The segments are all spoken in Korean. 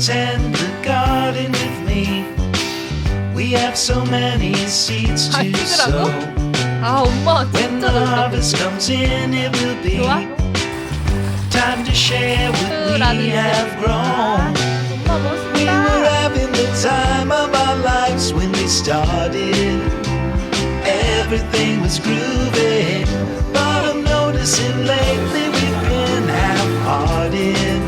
tend the garden with me. We have so many seeds to sow. 아 엄마 When 진짜 the 놀다. harvest comes in, it will be 좋아? time to share what we have grown. 엄마 We were 멋있다. having the time of our lives when we started. Everything was groovy, but I'm noticing lately we've been half-hearted.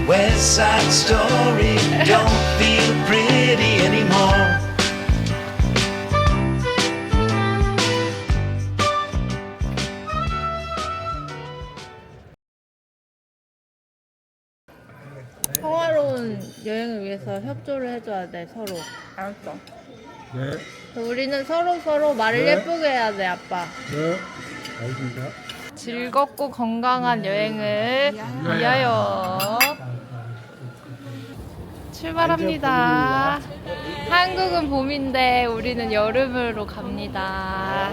West Side Story don't feel pretty anymore. 평화로운 여행을 위해서 협조를 해줘야 돼 서로. 알았어. 네, 우리는 서로 말을 네. 예쁘게 해야 돼 아빠. 네, 알겠습니다. 즐겁고 건강한 여행을 위하여 출발합니다. 한국은 봄인데 우리는 여름으로 갑니다.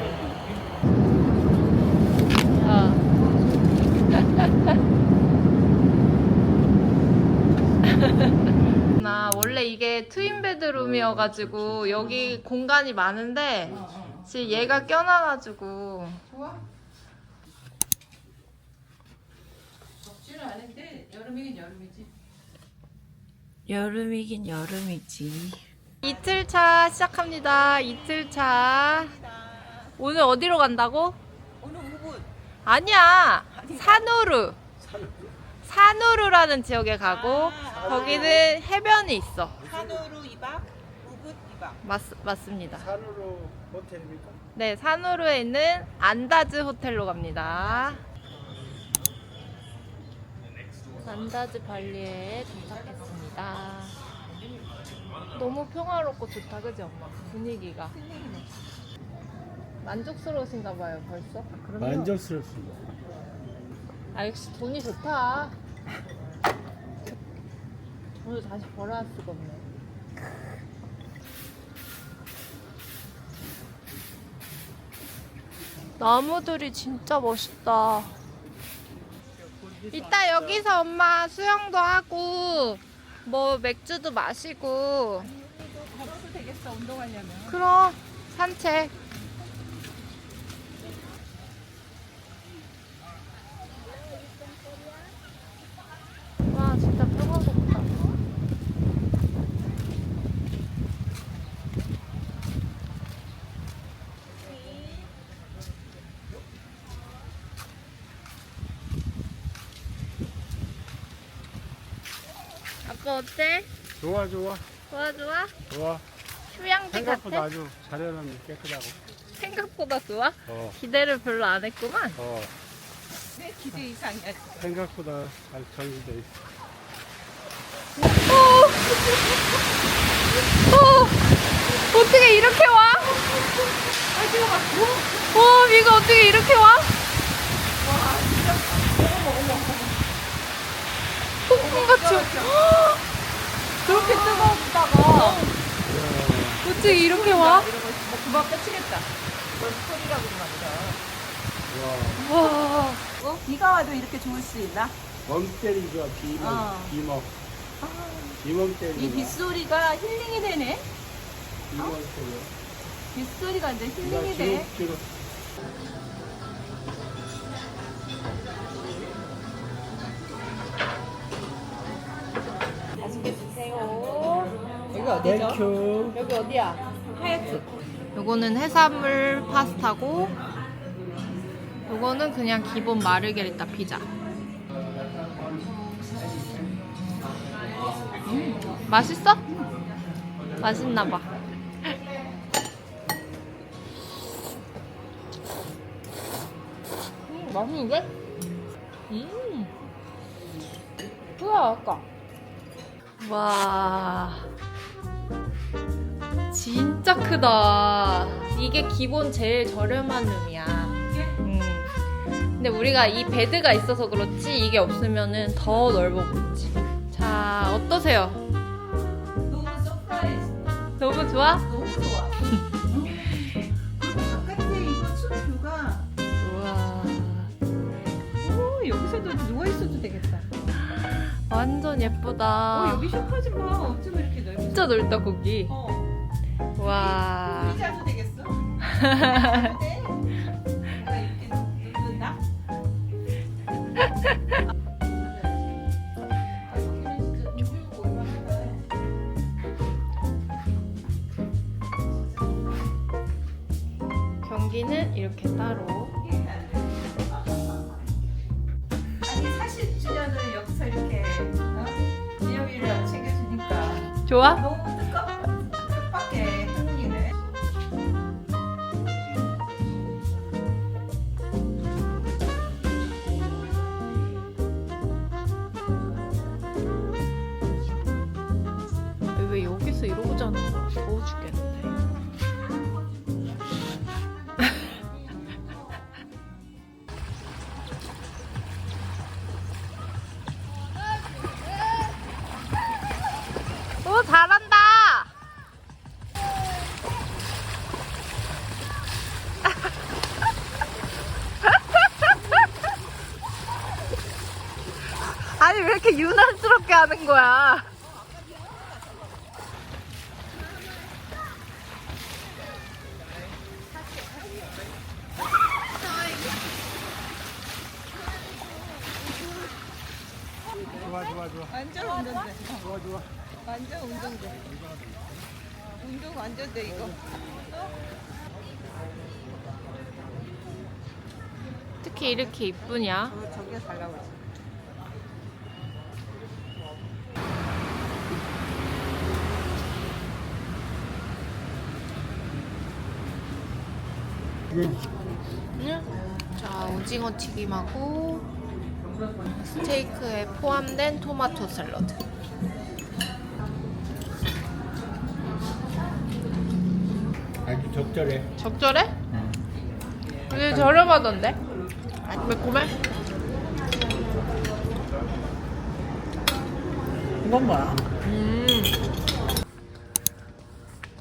나 원래 이게 트윈 베드룸이어가지고 여기 공간이 많은데 지금 얘가 껴놔가지고. 여름이긴 여름이지. 이틀차 시작합니다. 이틀차. 오늘 어디로 간다고? 오늘 우붓. 아니야. 산우루. 산우루라는 지역에 가고 거기는 해변이 있어. 산으로 2박, 우붓 2박. 맞습니다. 산으로 호텔입니까? 네, 산우루에 있는 안다즈 호텔로 갑니다. 안다즈 발리에 도착했습니다. 너무 평화롭고 좋다, 그지 엄마? 분위기가. 만족스러우신가 봐요, 벌써? 만족스럽습니다. 아, 역시 돈이 좋다. 오늘 다시 벌어야 수가 없네. 나무들이 진짜 멋있다. 이따 여기서 엄마 수영도 하고 뭐 맥주도 마시고. 걸어도 되겠어, 운동하려면. 그럼 산책. 와 진짜 평화롭다. 아빠 어때? 좋아, 좋아, 좋아 좋아? 좋아. 휴양지 생각보다 같아? 아주 잘해놨네, 깨끗하고. 생각보다 좋아? 어, 기대를 별로 안 했구만. 내 기대 이상이야. 생각보다 잘 정리돼 있어. 어떻게 이렇게 와? 와, 이거 어떻게 이렇게 와? 폭풍같이. 그렇게 뜨거웠다가 어떻게 이렇게 와? 뭐 금방 끝이겠다. 너 스토리라고 말이야. 와, 와, 비가 와도 이렇게 좋을 수 있나? 멍 때리죠, 비먹, 어. 비먹. 비먹 때리죠. 이 빗소리가 힐링이 되네. 비먹 때려. 빗소리가 이제 힐링이 돼. 주룩. 맛있게 드세요. 여기 어디죠? 땡큐. 여기 어디야? 하얏트. 요거는 해산물 파스타고 요거는 그냥 기본 마르게리타 피자. 맛있어? 맛있나봐. 맛있는데? 뭐야 아까? 와 진짜 크다. 이게 기본 제일 저렴한 룸이야. 근데 우리가 이 베드가 있어서 그렇지 이게 없으면은 더 넓어 보이지. 자 어떠세요? 너무 서프라이즈. 너무 좋아? 너무 좋아. 바깥에 이거 숲 뷰가 우와. 오 여기서도 누워 있어도 되겠다. 완전 예쁘다. 여기 쇼파지 마. 어쩜 이렇게 넓어? 진짜 넓다 거기. 와. 우리 자도 되겠어? 내가 이렇게 눕는다? 경기는 이렇게 따로. 아니 40주년을 여기서 이렇게 기념일을 챙겨주니까 좋아? 너무 뜻밖의 행운이네. 왜 여기서 이러고 자는 거야? 더워 죽겠는데. 오, 잘한다. 아니 왜 이렇게 유난스럽게 하는 거야? 좋아. 완전 운전돼. 좋아. 완전 운전돼. 운동 완전 돼 이거. 특히 이렇게 이쁘냐? 저기에 달라고 했어. 자, 오징어 튀김하고 스테이크에 포함된 토마토 샐러드. 아주 적절해. 적절해? 이게 저렴하던데? 매콤해? 이건 뭐야?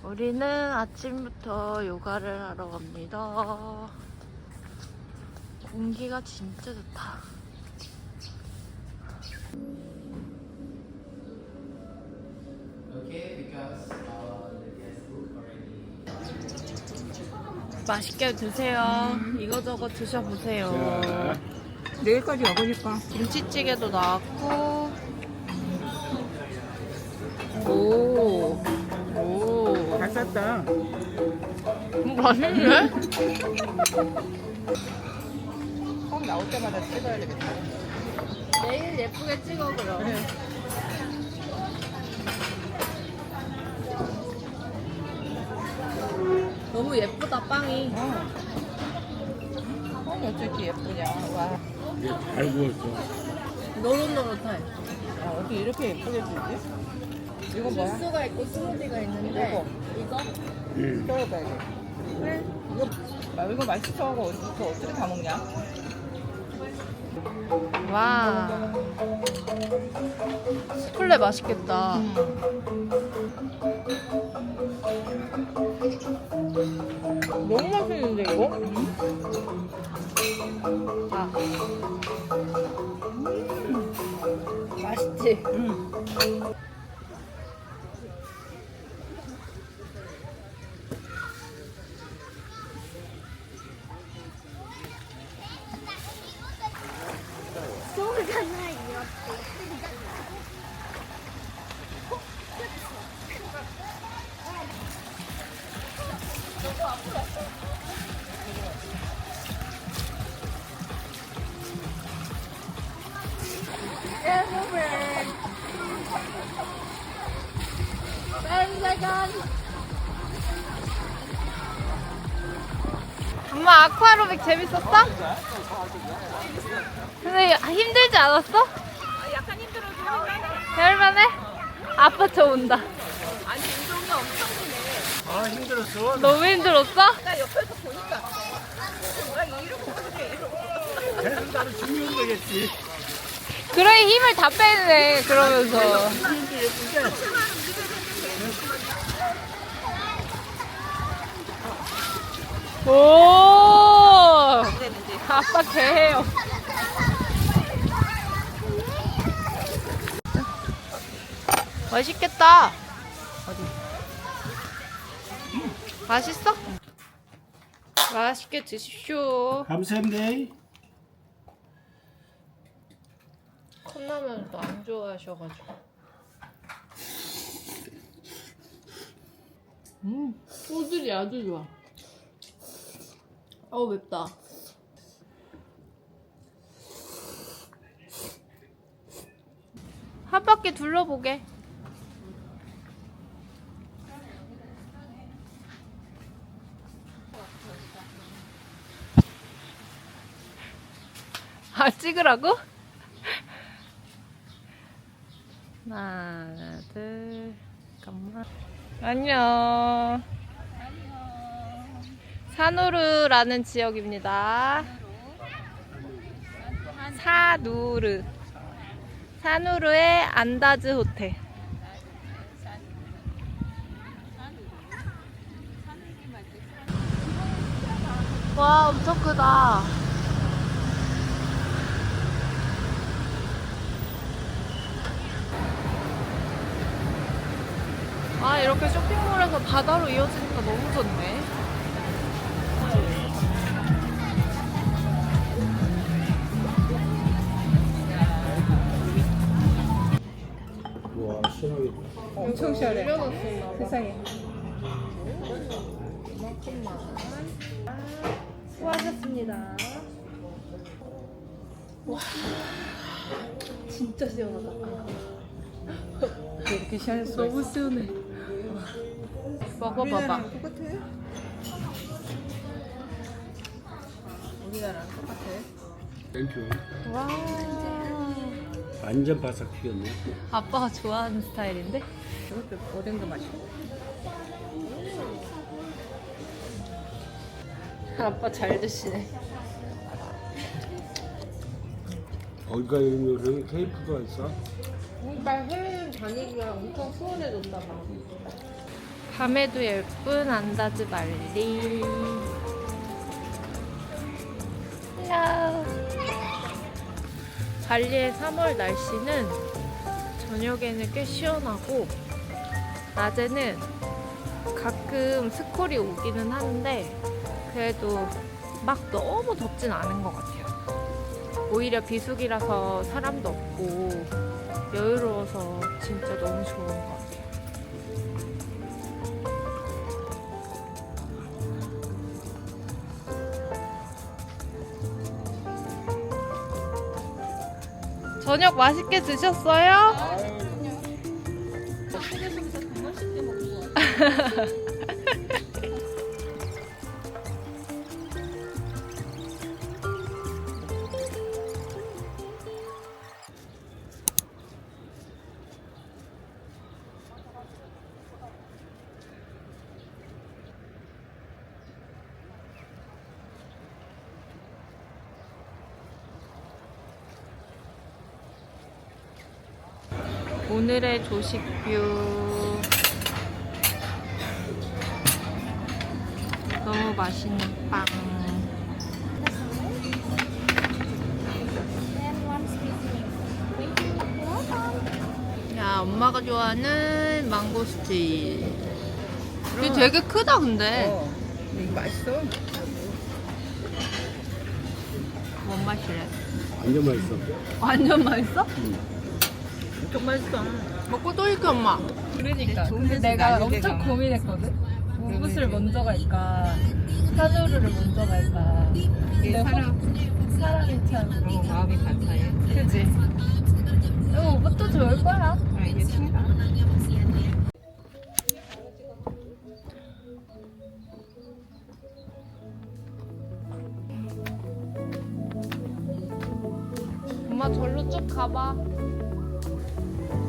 우리는 아침부터 요가를 하러 갑니다. 공기가 진짜 좋다. 맛있게 드세요. 이거저거 드셔보세요. 내일까지 먹으니까. 김치찌개도 나왔고. 오. 잘 쌌다. 맛있네? 꼭 나올 때마다 찍어야 되겠다. 내일 예쁘게 찍어 그럼. 너무 예쁘다 빵이. 어째 이렇게 예쁘냐. 와. 이게 잘 구웠어. 노릇노릇해. 어떻게 이렇게 예쁘게 주지? 이거 뭐야? 주스가 있고 스무디가 있는데 이거? 먹어봐야 돼. 그래. 이거 맛있어. 이거 어떻게 다 먹냐? 와. 스플레 맛있겠다. 너무 맛있는데 이거? 아. 맛있지? 엄마 아쿠아로빅 재밌었어? 근데 힘들지 않았어? 약간 힘들어지긴 하네. 할만해? 아빠 저 온다. 아니 운동이 엄청 되네. 아 힘들었어. 너무 힘들었어? 나 옆에서 보니까 와 이러고 그래 이러고. 계속 나를 죽이는 거겠지. 그래 힘을 다 빼네 그러면서. 힘도 예쁜데. 오 아빠 개해요. 맛있겠다. 어디? 맛있어? 맛있게 드십시오. 감사합니다. 컵라면 또 안 좋아하셔가지고. 소들이 아주 좋아. 맵다. 한 바퀴 둘러보게. 찍으라고? 하나, 둘, 잠깐만. 안녕. 사누르라는 지역입니다. 사누르의 안다즈 호텔. 와, 엄청 크다. 이렇게 쇼핑몰에서 바다로 이어지니까 너무 좋네. 와, 시원하게. 엄청 시원해. 올려놨었나 봐. 세상에. 이만큼만. 수고하셨습니다. 와, 진짜 시원하다. 왜 이렇게 시원했어? 너무 시원해. 먹어봐봐. 우리나라랑 똑같아. 땡큐. 와. 완전 바삭 튀겼네. 아빠가 좋아하는 스타일인데? 이것도 오뎅도 맛있고. 아빠 잘 드시네. 어디가 있는 케이프가 있어? 정말 해외여행 다니기가 엄청 수월해졌다 봐. 밤에도 예쁜 안다즈 말리. 헬로. 발리의 3월 날씨는 저녁에는 꽤 시원하고 낮에는 가끔 스콜이 오기는 하는데 그래도 막 너무 덥진 않은 것 같아요. 오히려 비수기라서 사람도 없고 여유로워서 진짜 너무 좋은 것 같아요. 저녁 맛있게 드셨어요? 오늘의 조식뷰. 너무 맛있는 빵. 야, 엄마가 좋아하는 망고스틴. 이게 되게 크다 근데. 이거 맛있어. 뭔 맛이래? 완전 맛있어. 완전 맛있어? 엄청 맛있어. 먹고 또 이렇게 엄마. 그러니까. 근데 내가 엄청 고민했거든. 우붓을 먼저 갈까, 사누르를 먼저 갈까. 근데 사람이 참. 마음이 간사해. 그지? 이거 우붓도 좋을 거야. 이게 친다. 엄마 절로 쭉 가봐.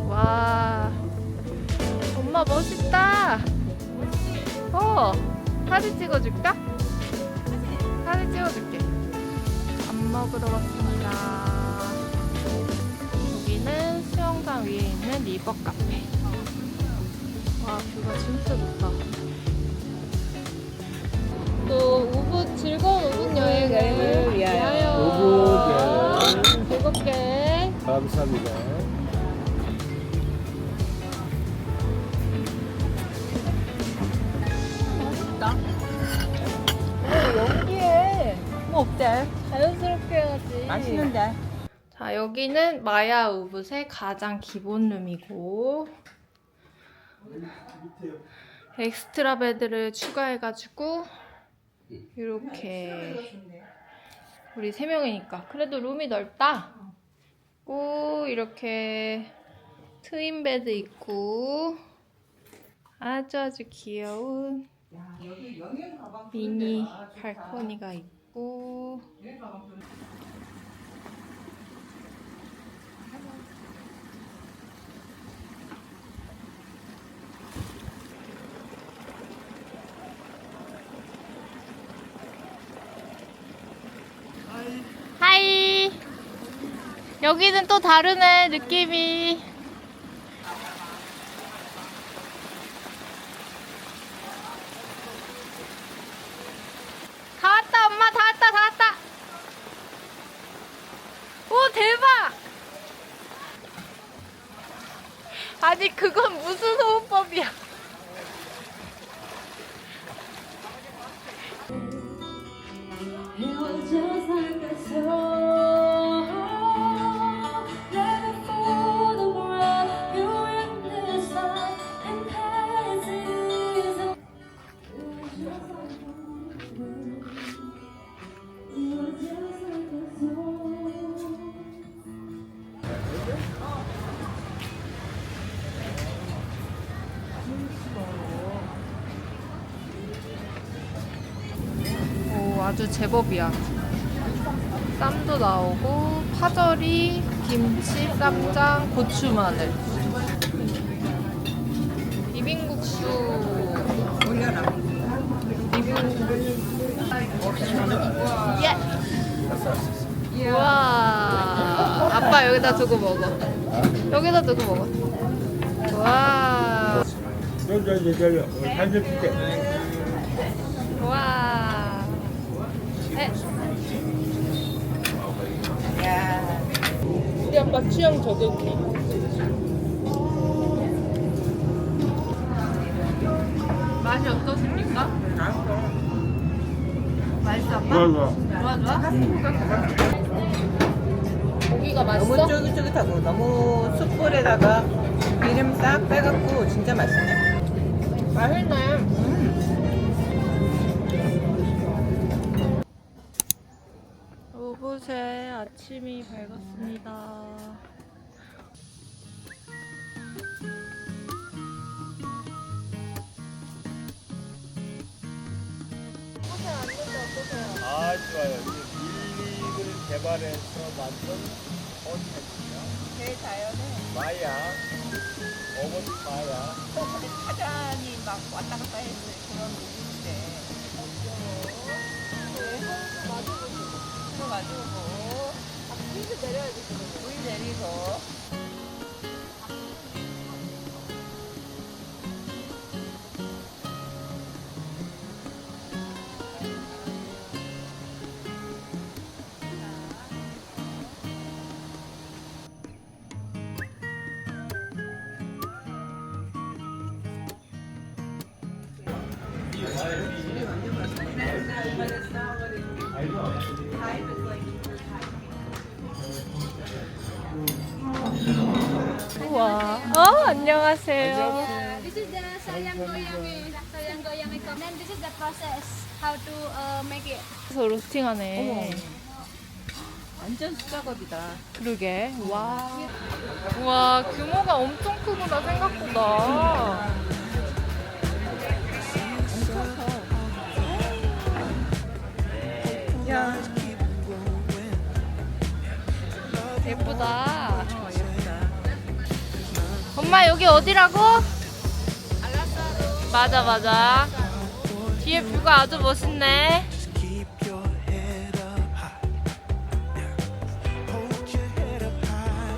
와, 엄마 멋있다. 사진 찍어줄까? 사진 찍어줄게. 밥 먹으러 왔습니다. 여기는 수영장 위에 있는 리버 카페. 와, 뷰가 진짜 좋다. 또 우붓 즐거운 우붓 여행을 위하여 우붓 즐겁게. 감사합니다. 어때? 자연스럽게 해야지. 맛있는데. 자, 여기는 마야 우붓의 가장 기본 룸이고 엑스트라 베드를 추가해가지고 이렇게 우리 3명이니까 그래도 룸이 넓다. 고 이렇게 트윈 베드 있고 아주 귀여운 미니 발코니가 있고 하이. 여기는 또 다르네 느낌이. 다 왔다 엄마 다 왔다 다 왔다. 오 대박. 아니 그건 무슨 소음법이야. 오, 아주 제법이야. 쌈도 나오고 파절이, 김치, 쌈장, 고추, 마늘. 비빔국수. 올려라. 예. 우와. 아빠 여기다 두고 먹어. 여기다 두고 먹어. 우와. 저려 사진 찍게. 우와. 야. 우리 아빠 취향 저격해. 맛이 어떠십니까? 맛있어 아빠? 좋아. 좋아? 고기가 맛있어? 너무 쫄깃쫄깃하고 너무 숯불에다가 기름 싹 빼갖고 진짜 맛있네. 맛있네. 우붓의 아침이 밝았습니다. 아 좋아요. 밀립을 개발해서 만든 콘텐츠야. 대자연에 마야, 어머니 마야. 사장이 막 왔다 갔다 했을 그런 부분인데. 이거 마주보고. 위를 내려야지. 위 내리고. 우와. 안녕하세요. This is the sayang goyang mekong. Then this is the process how to make it. 그래서 로스팅하네. 완전 수작업이다. 그러게. 와. 와, 규모가 엄청 크구나, 생각보다. 야. 예쁘다. 예쁘다. 엄마, 여기 어디라고? 맞아, 맞아. 뒤에 뷰가 아주 멋있네. Keep your head up high. Yeah. Hold your head up high.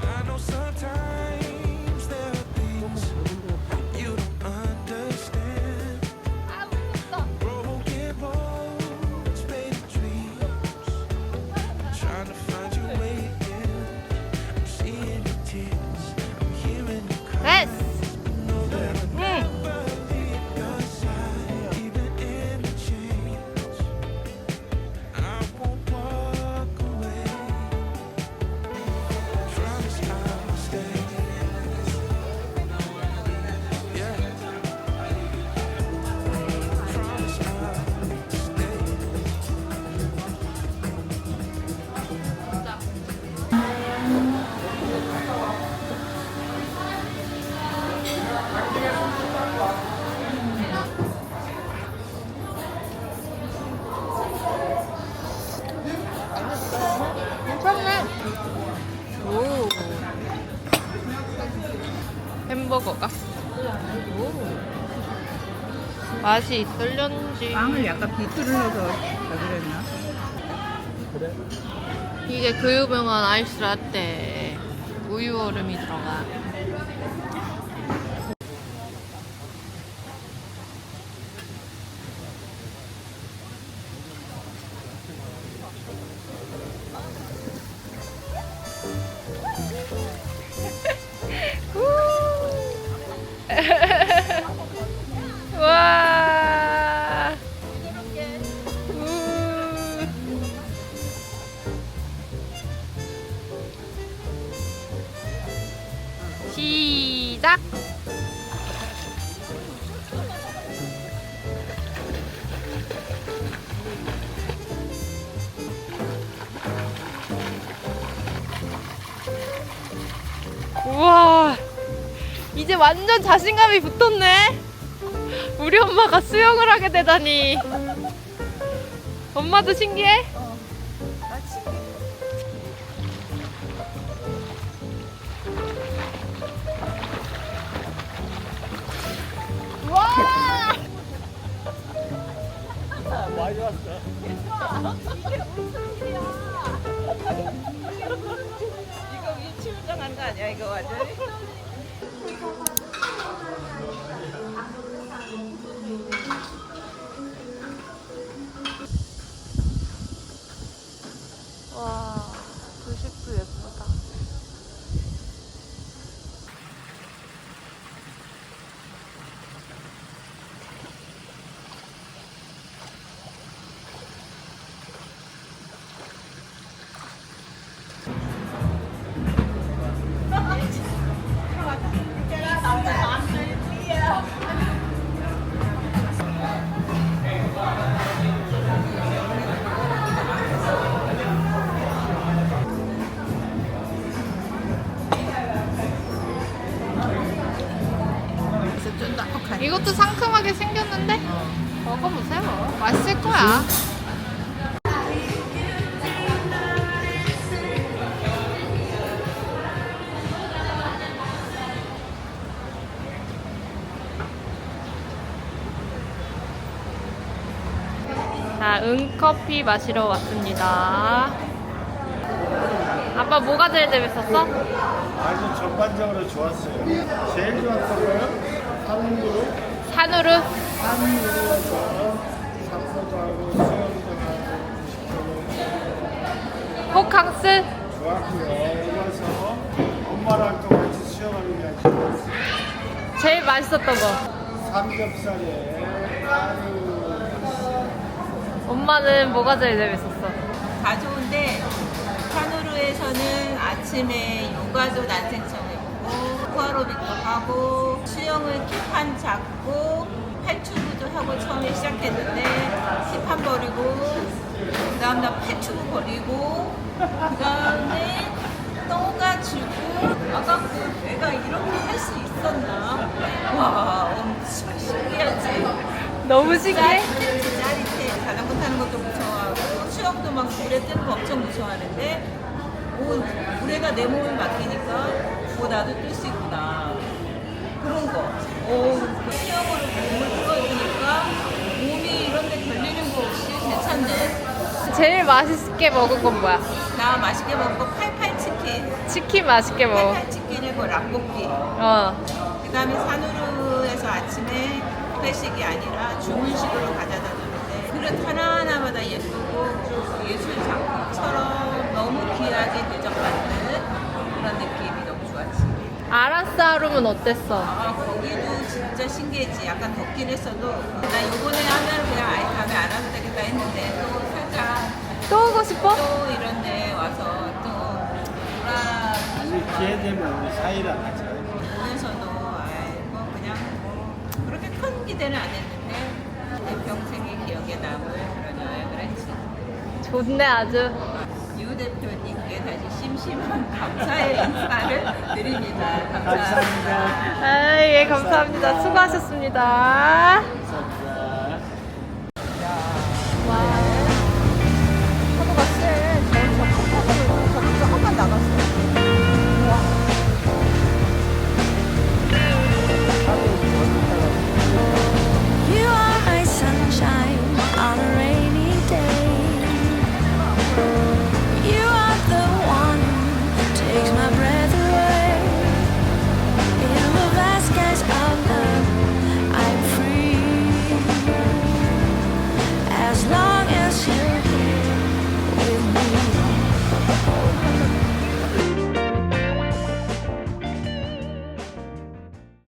I know sometimes there are things you don't understand. 아, 무섭다. Broken bones, faded dreams. Trying to find your way in. I'm seeing your tears. I'm hearing you cry. 됐어. Know that I'll 응. never leave your side, even in the change. 햄버거가. 맛이 있을련지. 빵을 약간 비트를 넣어서 저기를 했나? 이게 그 유명한 아이스 라떼. 우유 얼음이 들어가. 와. 시작. 우와, 이제 완전 자신감이 붙었네. 우리 엄마가 수영을 하게 되다니. 엄마도 신기해? 와! 많이 왔어. 이거 유치원장 거 아니야 이거 완전히? 와, 도시도 예쁘다. 이것도 상큼하게 생겼는데? 먹어보세요. 맛있을 거야. 자, 응커피 마시러 왔습니다. 아빠 뭐가 제일 재밌었어? 아주 전반적으로 좋았어요. 제일 좋았던 거요? 산으로 산으로? 산으로서 산소도 하고 수영도 하고 호캉스? 좋았고요. 이어서 엄마랑 또 같이 수영하는 게 아주 좋았어요. 제일 맛있었던 거. 삼겹살에 까루 엄마는 뭐가 제일 재밌었어? 다 좋은데 산후루에서는 아침에 요가도 난생처럼 있고 쿠아로빅도 하고 수영을 킥판 잡고 팔추구도 하고 처음에 시작했는데 킥판 버리고 그 다음날 팔추구 버리고 그 다음에 떠가지고 아까 내가 이렇게 할 수 있었나? 와 엄청 신기하지. 너무 신기해? 짜릿해. 자전거 타는 것도 무서워하고 수영도 막 물에 뜨는 거 엄청 무서워하는데 물에가 내 몸을 맡기니까 나도 뛸 수 있구나 그런 거. 수영으로 몸을 풀어주니까 몸이 이런 데 걸리는 거 없이 괜찮네. 제일 맛있게 먹은 건 뭐야? 나 맛있게 먹은 거 팔팔치킨. 치킨 맛있게 먹어. 팔팔치킨에 그 락볶이. 그 다음에 산후루에서 아침에 회식이 아니라 주문식으로 가져다 주는데 그릇 하나하나마다 예쁘고 예술 작품처럼 너무 귀하게 대접받는 그런 느낌이 너무 좋았지. 아라스아룸은 어땠어? 거기도 진짜 신기했지. 약간 덥긴 했어도 나 요번에 하면 그냥 아예 가면 안 와도 되겠다 했는데 또 살짝 또 오고 싶어? 또 이런 데 와서 또 놀아 기회 되면 우리 사이랑 같이 보면서도 뭐 그냥 그렇게 큰 기대는 안 했는데 내 평생의 기억에 남을 그런 여행을 했지. 좋네 아주. 유 대표님께 다시 심심한 감사의 인사를 드립니다. 감사합니다. 아, 예, 감사합니다. 수고하셨습니다. 와, 파도가 세. 저기서 한번 나갔어. 우와. as long